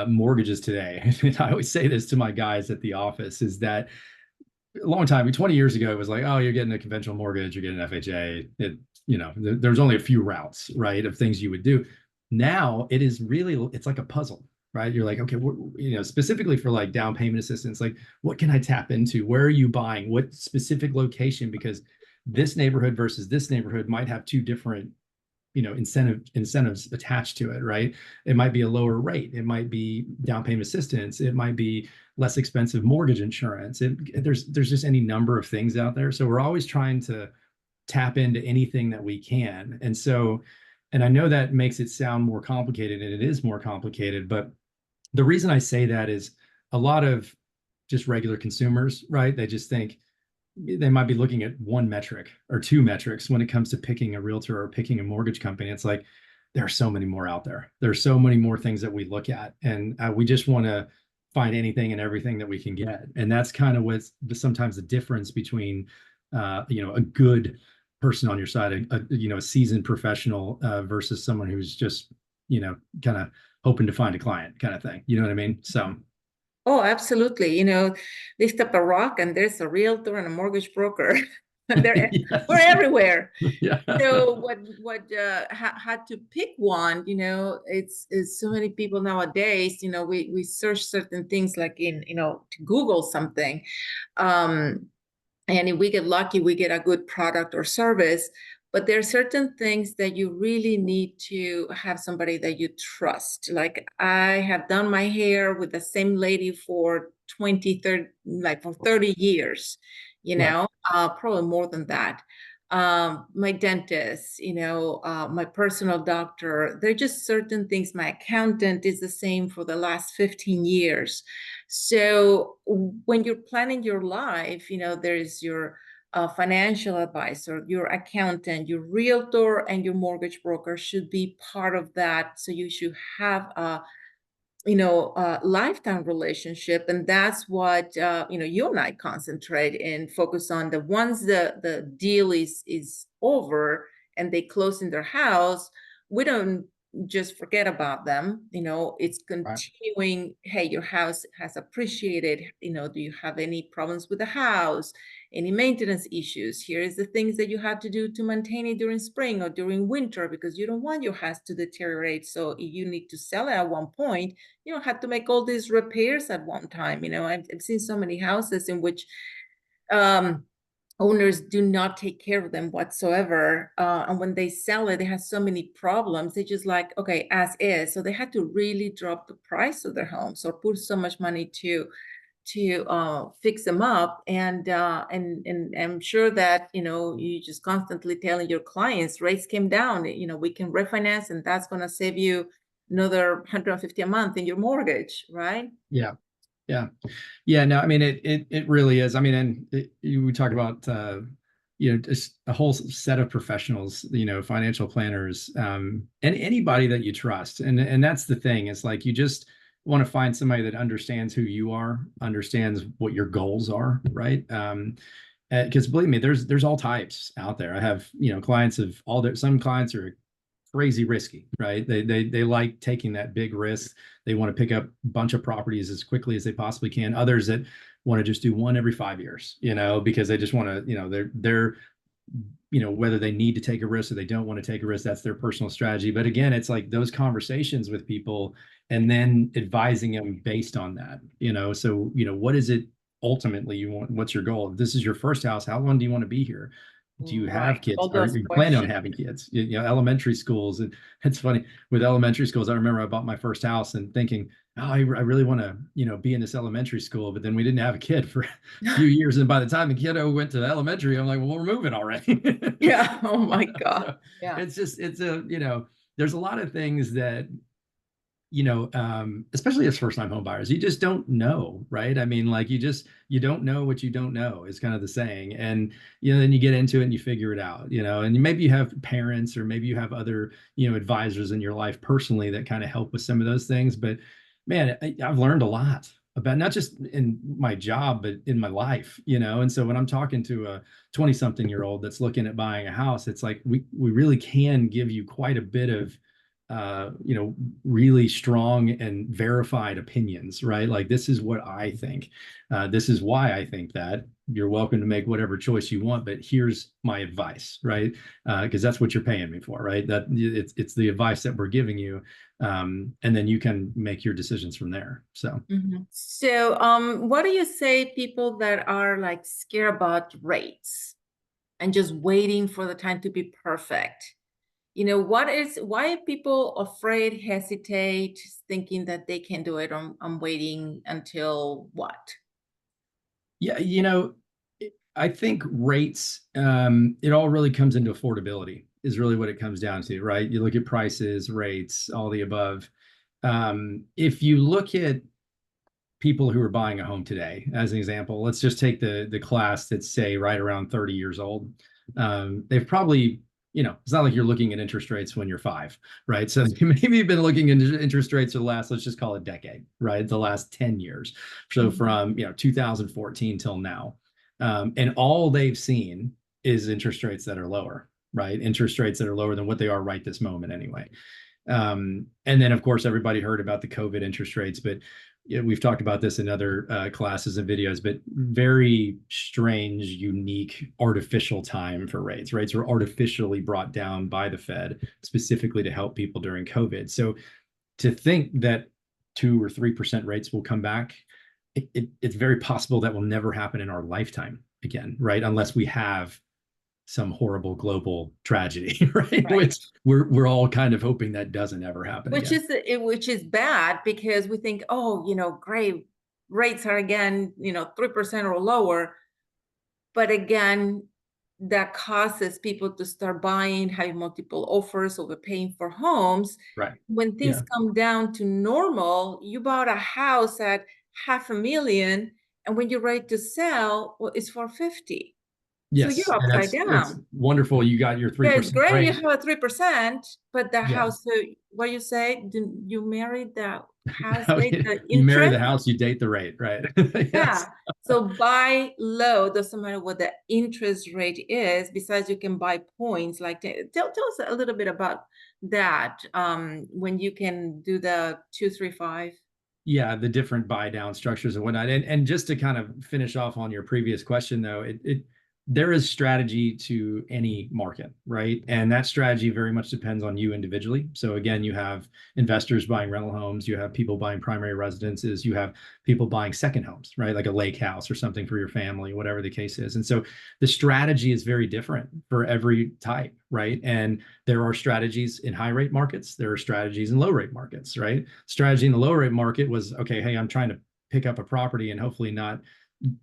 mortgages today. I always say this to my guys at the office, is that a long time, 20 years ago, it was like, oh, you're getting a conventional mortgage, you're getting an FHA. There's only a few routes, right, of things you would do. Now it's like a puzzle, right? You're like, okay, specifically for like down payment assistance, like what can I tap into? Where are you buying? What specific location? Because this neighborhood versus this neighborhood might have two different, incentives attached to it, right? It might be a lower rate. It might be down payment assistance. It might be less expensive mortgage insurance. There's just any number of things out there. So we're always trying to tap into anything that we can. And I know that makes it sound more complicated, and it is more complicated, but the reason I say that is a lot of just regular consumers, right? They just think they might be looking at one metric or two metrics when it comes to picking a realtor or picking a mortgage company. It's like, there are so many more out there. There's so many more things that we look at, and we just want to find anything and everything that we can get. And that's kind of what's sometimes the difference between, a good person on your side, a seasoned professional versus someone who's just, kind of hoping to find a client kind of thing. You know what I mean? So. Oh, absolutely. Lift up a rock and there's a realtor and a mortgage broker. They're Yes. we're everywhere. Yeah. So what had to pick one, it's so many people nowadays, we search certain things like to Google something. And if we get lucky, we get a good product or service. But there are certain things that you really need to have somebody that you trust. Like I have done my hair with the same lady for 30 years, Right. probably more than that. My dentist, my personal doctor, there are just certain things. My accountant is the same for the last 15 years. So when you're planning your life, there's your financial advisor, your accountant, your realtor, and your mortgage broker should be part of that. So you should have a lifetime relationship. And that's what, you and I concentrate and focus on. The once the deal is over and they close in their house, we don't just forget about them. It's Right. continuing. Hey, your house has appreciated. Do you have any problems with the house? Any maintenance issues? Here is the things that you have to do to maintain it during spring or during winter, because you don't want your house to deteriorate. So if you need to sell it at one point, you don't have to make all these repairs at one time. I've seen so many houses in which owners do not take care of them whatsoever. And when they sell it, they have so many problems. They just like, okay, as is. So they had to really drop the price of their homes or put so much money to fix them up. And I'm sure that, you just constantly telling your clients rates came down, we can refinance and that's going to save you another 150 a month in your mortgage, right? Yeah. Yeah. Yeah. No, I mean, it really is. I mean, and we talk about, just a whole set of professionals, financial planners, and anybody that you trust. And that's the thing. It's like, you just want to find somebody that understands who you are, understands what your goals are. Right. Because believe me, there's all types out there. I have, clients of all their, some clients are crazy risky, right? They like taking that big risk. They want to pick up a bunch of properties as quickly as they possibly can. Others that want to just do one every 5 years, because they just want to, they're whether they need to take a risk or they don't want to take a risk, that's their personal strategy. But again, it's like those conversations with people and then advising them based on that, so, what is it ultimately you want? What's your goal? If this is your first house, how long do you want to be here? Do you have Right. kids? All Are those you planning on questions. having kids? Elementary schools. And it's funny with elementary schools. I remember I bought my first house and thinking, oh, I really want to, be in this elementary school. But then we didn't have a kid for a few years. And by the time the kiddo went to elementary, I'm like, well, we're moving already. Yeah. Oh my God. So Yeah. there's a lot of things that, especially as first-time home buyers, you just don't know, right? I mean, like you don't know what you don't know is kind of the saying. And, then you get into it and you figure it out, and maybe you have parents or maybe you have other, advisors in your life personally that kind of help with some of those things. But man, I've learned a lot about not just in my job, but in my life, and so when I'm talking to a 20-something-year-old that's looking at buying a house, it's like we really can give you quite a bit of really strong and verified opinions, right? Like, this is what I think. This is why I think that. You're welcome to make whatever choice you want, but here's my advice, right? Because that's what you're paying me for, right? That it's the advice that we're giving you, and then you can make your decisions from there. So, So, what do you say people that are like scared about rates and just waiting for the time to be perfect? Why are people afraid, hesitate, thinking that they can do it? I'm waiting until what? yeah, I think rates, it all really comes into affordability is really what it comes down to, right? You look at prices, rates, all the above. If you look at people who are buying a home today, as an example, let's just take the class that's, say, right around 30 years old. They've probably, it's not like you're looking at interest rates when you're 5, right? So maybe you've been looking at interest rates for the last, let's just call it decade, right? The last 10 years. So from 2014 till now. And all they've seen is interest rates that are lower, right? Interest rates that are lower than what they are right this moment anyway. And then, of course, everybody heard about the COVID interest rates, but we've talked about this in other classes and videos, but very strange, unique, artificial time for rates. Rates were artificially brought down by the Fed specifically to help people during COVID. So to think that 2 or 3% rates will come back, it's very possible that will never happen in our lifetime again, right? Unless we have some horrible global tragedy, right? Which we're all kind of hoping that doesn't ever happen again. Which is bad, because we think, oh, great, rates are again, 3% or lower. But again, that causes people to start buying, having multiple offers, overpaying for homes. Right. When things come down to normal, you bought a house at $500,000, and when you're ready to sell, well, it's for 50. Yes, so you're upside down. That's wonderful. You got your 3%. It's great you have a 3%, but the house, Yeah. what you say, you married the house, You marry the house, you date the rate, right? Yes. Yeah. So buy low, doesn't matter what the interest rate is. Besides, you can buy points. Like, tell us a little bit about that. When you can do the 2, 3, 5. Yeah, the different buy down structures and whatnot. And just to kind of finish off on your previous question, though, there is strategy to any market, right? And that strategy very much depends on you individually. So again, you have investors buying rental homes, you have people buying primary residences, you have people buying second homes, right? Like a lake house or something for your family, whatever the case is. And so the strategy is very different for every type, right? And there are strategies in high rate markets, there are strategies in low rate markets, right? Strategy in the low rate market was, okay, hey, I'm trying to pick up a property and hopefully not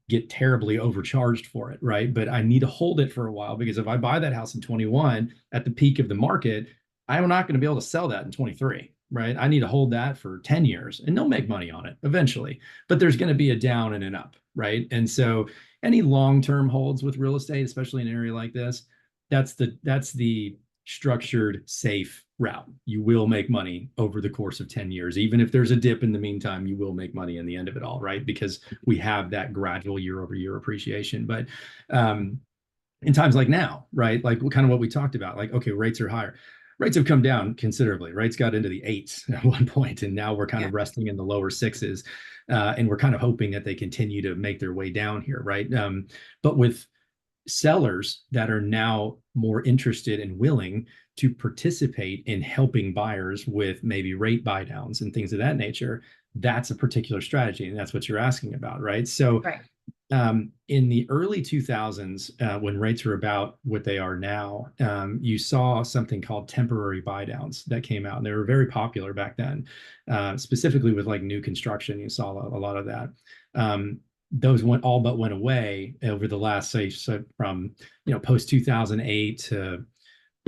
get terribly overcharged for it, right? But I need to hold it for a while, because if I buy that house in 21 at the peak of the market, I'm not going to be able to sell that in 23, right? I need to hold that for 10 years and they'll make money on it eventually, but there's going to be a down and an up, right? And so any long-term holds with real estate, especially in an area like this, that's the structured, safe route. You will make money over the course of 10 years. Even if there's a dip in the meantime, you will make money in the end of it all, right? Because we have that gradual year-over-year appreciation. But in times like now, right, like kind of what we talked about, like, okay, rates are higher. Rates have come down considerably. Rates got into the 8s at one point, and now we're kind of resting in the lower 6s. And we're kind of hoping that they continue to make their way down here, right? But with sellers that are now more interested and willing to participate in helping buyers with maybe rate buy downs and things of that nature, that's a particular strategy. And that's what you're asking about, right? So in the early 2000s, when rates were about what they are now, you saw something called temporary buy downs that came out, and they were very popular back then, specifically with like new construction. You saw a lot of that. Those all but went away over the last, say, from post 2008 to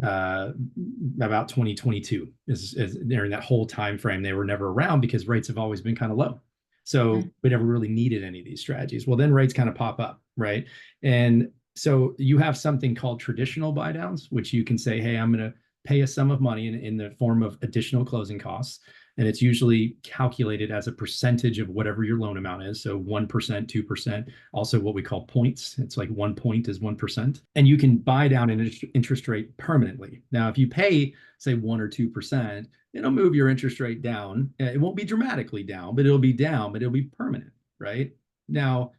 about 2022 is during that whole time frame. They were never around because rates have always been kind of low, so we never really needed any of these strategies. Well, then rates kind of pop up, right? And so you have something called traditional buy downs, which you can say, hey, I'm going to pay a sum of money in the form of additional closing costs. And it's usually calculated as a percentage of whatever your loan amount is. So 1%, 2%, also what we call points. It's like 1 point is 1%. And you can buy down an interest rate permanently. Now, if you pay, say, 1 or 2%, it'll move your interest rate down. It won't be dramatically down, but it'll be down, but it'll be permanent, right? Now,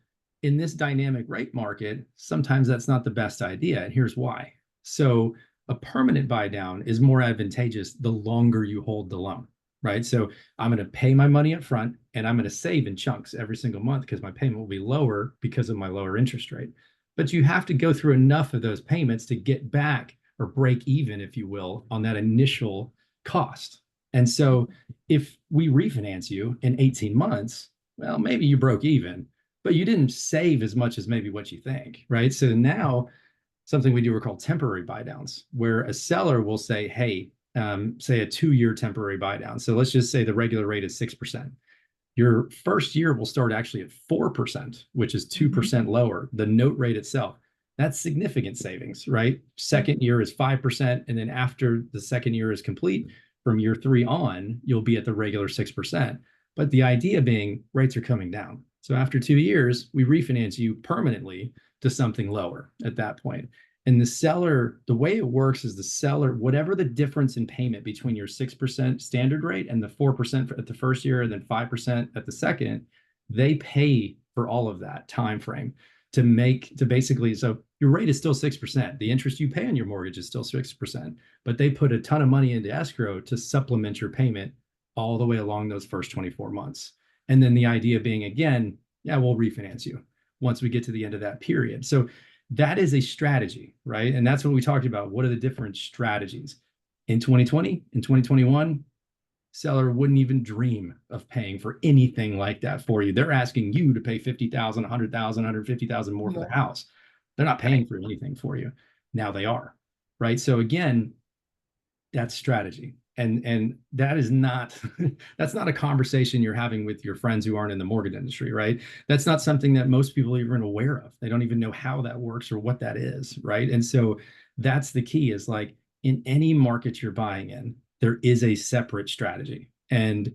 in this dynamic rate market, sometimes that's not the best idea. And here's why. So a permanent buy down is more advantageous the longer you hold the loan, right? So I'm going to pay my money up front and I'm going to save in chunks every single month because my payment will be lower because of my lower interest rate. But you have to go through enough of those payments to get back or break even, if you will, on that initial cost. And so if we refinance you in 18 months, well, maybe you broke even, but you didn't save as much as maybe what you think, right? So now something we do are called temporary buy downs, where a seller will say, hey, say a 2-year temporary buy down. So let's just say the regular rate is 6%. Your first year will start actually at 4%, which is 2% lower, the note rate itself. That's significant savings, right? Second year is 5%. And then after the second year is complete, from year 3 on, you'll be at the regular 6%. But the idea being rates are coming down. So after 2 years, we refinance you permanently to something lower at that point. And the seller, the way it works is the seller, whatever the difference in payment between your 6% standard rate and the 4% at the first year and then 5% at the second, they pay for all of that time frame to basically, so your rate is still 6%. The interest you pay on your mortgage is still 6%, but they put a ton of money into escrow to supplement your payment all the way along those first 24 months. And then the idea being, again, yeah, we'll refinance you once we get to the end of that period. So that is a strategy, right? And that's what we talked about. What are the different strategies? In 2020, in 2021, seller wouldn't even dream of paying for anything like that for you. They're asking you to pay $50,000, $100,000, $150,000 more for the house. They're not paying for anything for you. Now they are, right? So again, that's strategy. And that is not, that's not a conversation you're having with your friends who aren't in the mortgage industry, right? That's not something that most people are even aware of. They don't even know how that works or what that is, right? And so that's the key, is like in any market you're buying in, there is a separate strategy. And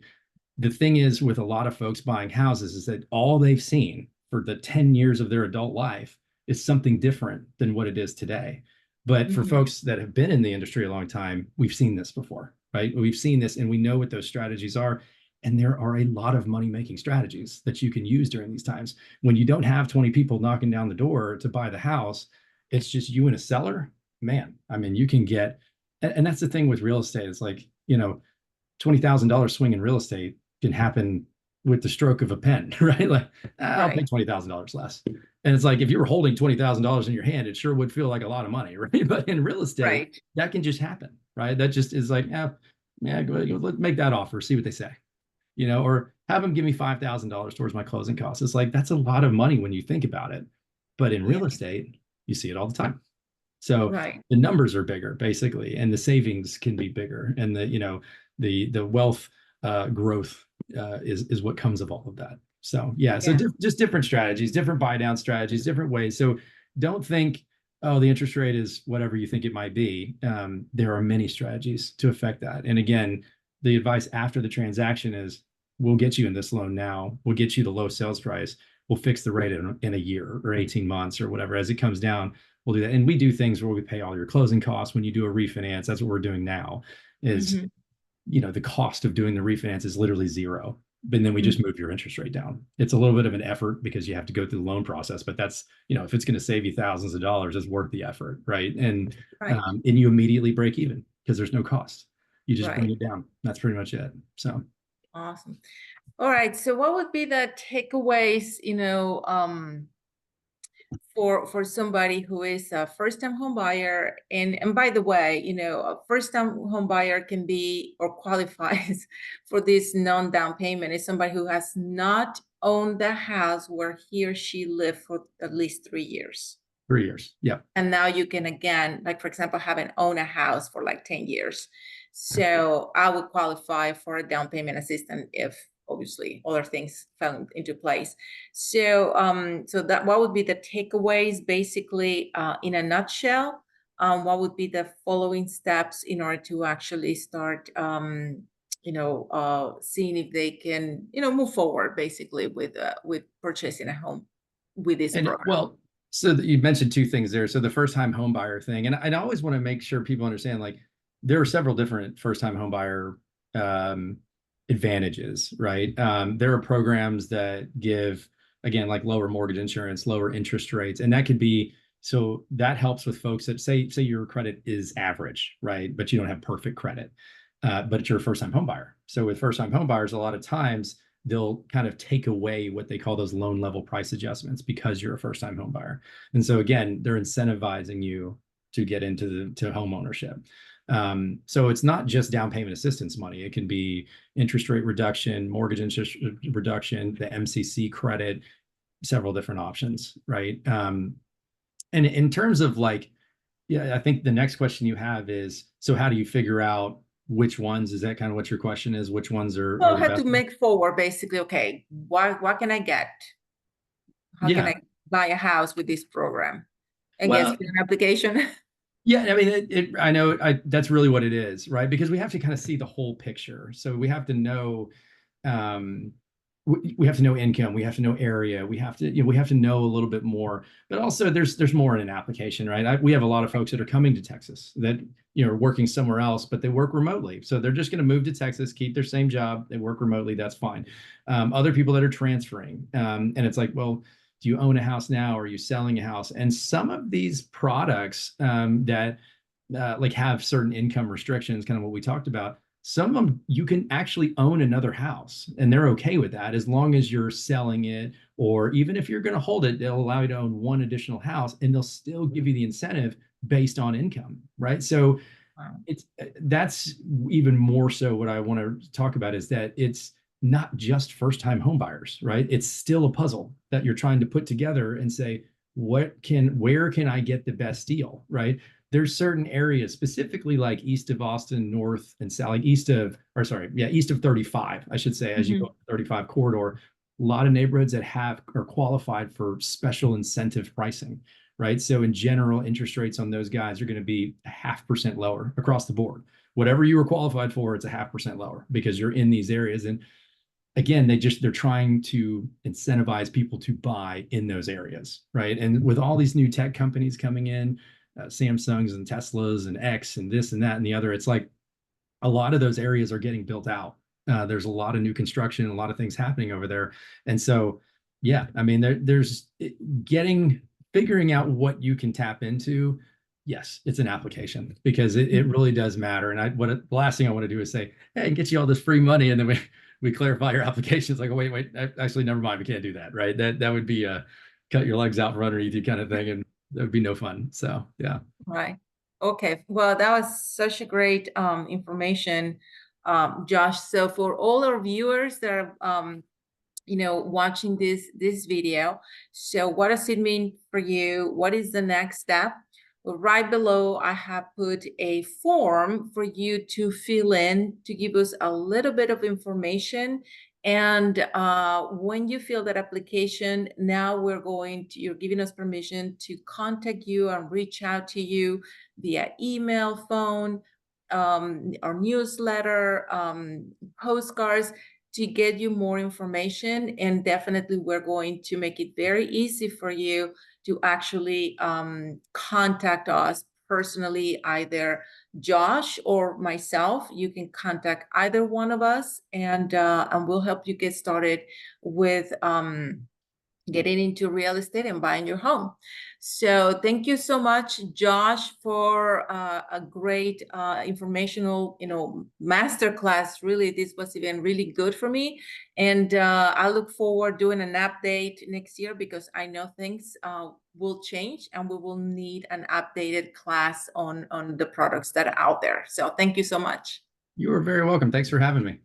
the thing is with a lot of folks buying houses is that all they've seen for the 10 years of their adult life is something different than what it is today. But for folks that have been in the industry a long time, we've seen this before, right? We've seen this and we know what those strategies are. And there are a lot of money-making strategies that you can use during these times. When you don't have 20 people knocking down the door to buy the house, it's just you and a seller, man, I mean, you can get, and that's the thing with real estate. It's like, you know, $20,000 swing in real estate can happen with the stroke of a pen, right? Like, I'll pay $20,000 less. And it's like, if you were holding $20,000 in your hand, it sure would feel like a lot of money, right? But in real estate, that can just happen, right? That just is like, yeah, go ahead, let's make that offer, see what they say, you know, or have them give me $5,000 towards my closing costs. It's like, that's a lot of money when you think about it. But in real estate, you see it all the time. So the numbers are bigger, basically, and the savings can be bigger, and the, you know, the wealth growth is what comes of all of that. So yeah, so just different strategies, different buy down strategies, different ways. So don't think, oh, the interest rate is whatever you think it might be. There are many strategies to affect that. And again, the advice after the transaction is, we'll get you in this loan now. We'll get you the low sales price. We'll fix the rate in a year or 18 months or whatever. As it comes down, we'll do that. And we do things where we pay all your closing costs when you do a refinance. That's what we're doing now is, you know, the cost of doing the refinance is literally zero. But then we just move your interest rate down. It's a little bit of an effort because you have to go through the loan process, but that's, you know, if it's going to save you thousands of dollars, it's worth the effort, right? And and you immediately break even because there's no cost. You just bring it down. That's pretty much it. So awesome. All right. So what would be the takeaways, you know, for somebody who is a first-time home buyer? And by the way, you know, a first-time home buyer can be or qualifies for this non-down payment is somebody who has not owned the house where he or she lived for at least 3 years. 3 years. Yeah. And now you can, again, like, for example, haven't owned a house for like 10 years. So I would qualify for a down payment assistance if obviously other things fell into place. So so that, what would be the takeaways basically in a nutshell? What would be the following steps in order to actually start seeing if they can, move forward basically with purchasing a home with this And program. well, so you mentioned two things there. So the first time home buyer thing, and I always want to make sure people understand, like, there are several different first time home buyer advantages, right? There are programs that give, again, like lower mortgage insurance, lower interest rates, and that could be, so that helps with folks that say your credit is average, right? But you don't have perfect credit, but you're a first time home buyer. So with first time home buyers, a lot of times they'll kind of take away what they call those loan level price adjustments because you're a first time home buyer. And so again, they're incentivizing you to get into home ownership. So it's not just down payment assistance money. It can be interest rate reduction, mortgage interest reduction, the MCC credit, several different options, right? And in terms of like, yeah, I think the next question you have is, so how do you figure out which ones? Is that kind of what your question is? Which ones are Well, the how best? to make forward basically, okay, what can I get? How can Yeah. I buy a house with this program? I guess Well, fill an application. yeah, I mean, I know that's really what it is, right? Because we have to kind of see the whole picture. So we have to know, we have to know income, we have to know area, we have to know a little bit more. But also, there's more in an application, right? We have a lot of folks that are coming to Texas that are working somewhere else, but they work remotely. So they're just going to move to Texas, keep their same job, they work remotely. That's fine. Other people that are transferring, and it's like, well, do you own a house now? Or are you selling a house? And some of these products that like have certain income restrictions, kind of what we talked about, some of them you can actually own another house and they're okay with that as long as you're selling it, or even if you're going to hold it, they'll allow you to own one additional house and they'll still give you the incentive based on income, right? So that's even more so what I want to talk about, is that it's not just first time home buyers, right? It's still a puzzle that you're trying to put together and say, where can I get the best deal, right? There's certain areas, specifically like east of Austin, north and south, like east of 35, I should say, as you go up the 35 corridor, a lot of neighborhoods that are qualified for special incentive pricing, right? So in general, interest rates on those guys are going to be 0.5% lower across the board. Whatever you were qualified for, it's 0.5% lower because you're in these areas. And again, they're trying to incentivize people to buy in those areas, right? And with all these new tech companies coming in, Samsungs and Teslas and X and this and that and the other, it's like a lot of those areas are getting built out. There's a lot of new construction, a lot of things happening over there. And so, yeah, I mean, there's figuring out what you can tap into. Yes, it's an application because it really does matter. And the last thing I want to do is say, hey, get you all this free money. And then we clarify your application. It's like, oh, wait, actually, never mind. We can't do that, right? That would be a cut your legs out from underneath you kind of thing. And that would be no fun. So, yeah. Right. Okay. Well, that was such a great information, Josh. So for all our viewers that are, watching this video, so what does it mean for you? What is the next step? Well, right below, I have put a form for you to fill in to give us a little bit of information. And when you fill that application, now you're giving us permission to contact you and reach out to you via email, phone, or newsletter, postcards, to get you more information. And definitely we're going to make it very easy for you to actually contact us personally, either Josh or myself. You can contact either one of us, and we'll help you get started with getting into real estate and buying your home. So thank you so much, Josh, for a great informational, masterclass. Really, this was even really good for me. And I look forward doing an update next year because I know things will change and we will need an updated class on the products that are out there. So thank you so much. You are very welcome. Thanks for having me.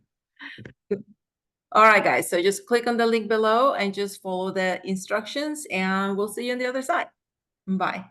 All right, guys. So just click on the link below and just follow the instructions, and we'll see you on the other side. Bye.